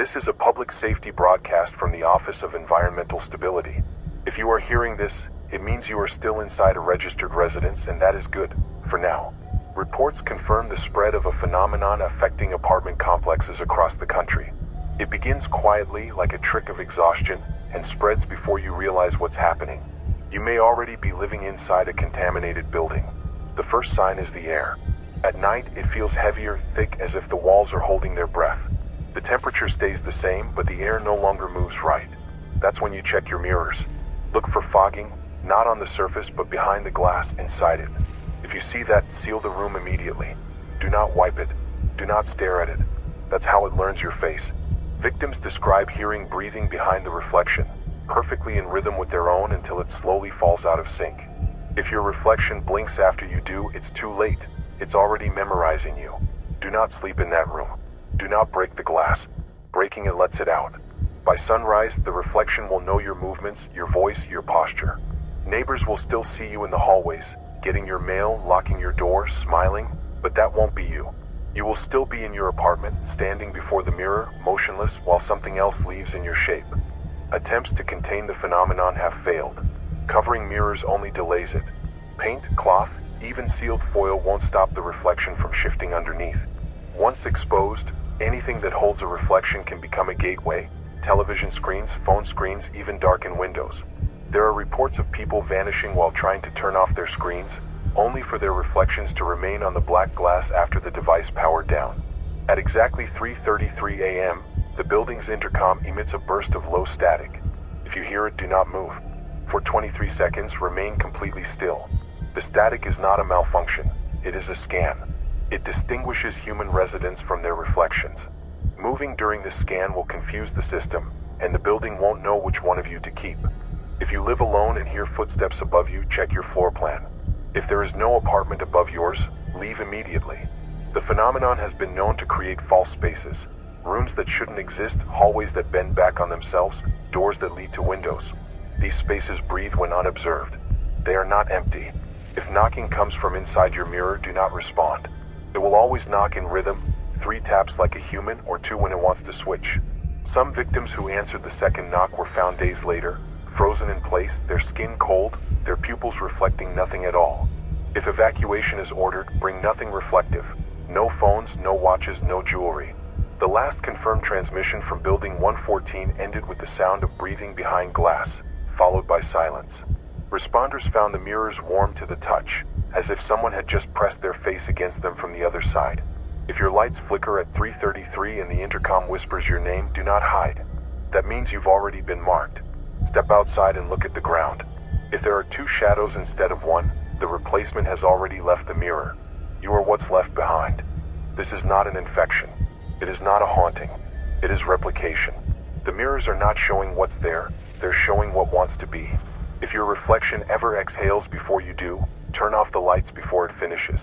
This is a public safety broadcast from the Office of Environmental Stability. If you are hearing this, it means you are still inside a registered residence, and that is good, for now. Reports confirm the spread of a phenomenon affecting apartment complexes across the country. It begins quietly, like a trick of exhaustion, and spreads before you realize what's happening. You may already be living inside a contaminated building. The first sign is the air. At night, it feels heavier, thick, as if the walls are holding their breath. The temperature stays the same, but the air no longer moves right. That's when you check your mirrors. Look for fogging, not on the surface, but behind the glass inside it. If you see that, seal the room immediately. Do not wipe it. Do not stare at it. That's how it learns your face. Victims describe hearing breathing behind the reflection, perfectly in rhythm with their own until it slowly falls out of sync. If your reflection blinks after you do, it's too late. It's already memorizing you. Do not sleep in that room. Do not break the glass. Breaking it lets it out. By sunrise, the reflection will know your movements, your voice, your posture. Neighbors will still see you in the hallways, getting your mail, locking your door, smiling, but that won't be you. You will still be in your apartment, standing before the mirror, motionless, while something else leaves in your shape. Attempts to contain the phenomenon have failed. Covering mirrors only delays it. Paint, cloth, even sealed foil won't stop the reflection from shifting underneath. Once exposed, anything that holds a reflection can become a gateway. Television screens, phone screens, even darkened windows. There are reports of people vanishing while trying to turn off their screens, only for their reflections to remain on the black glass after the device powered down. At exactly 3:33 a.m., the building's intercom emits a burst of low static. If you hear it, do not move. For 23 seconds, remain completely still. The static is not a malfunction. It is a scan. It distinguishes human residents from their reflections. Moving during this scan will confuse the system, and the building won't know which one of you to keep. If you live alone and hear footsteps above you, check your floor plan. If there is no apartment above yours, leave immediately. The phenomenon has been known to create false spaces, rooms that shouldn't exist, hallways that bend back on themselves, doors that lead to windows. These spaces breathe when unobserved. They are not empty. If knocking comes from inside your mirror, do not respond. It will always knock in rhythm, 3 taps like a human or 2 when it wants to switch. Some victims who answered the second knock were found days later, frozen in place, their skin cold, their pupils reflecting nothing at all. If evacuation is ordered, bring nothing reflective. No phones, no watches, no jewelry. The last confirmed transmission from Building 114 ended with the sound of breathing behind glass, followed by silence. Responders found the mirrors warm to the touch, as if someone had just pressed their face against them from the other side. If your lights flicker at 3:33 and the intercom whispers your name, do not hide. That means you've already been marked. Step outside and look at the ground. If there are 2 shadows instead of 1, the replacement has already left the mirror. You are what's left behind. This is not an infection. It is not a haunting. It is replication. The mirrors are not showing what's there, they're showing what wants to be. If your reflection ever exhales before you do, turn off the lights before it finishes.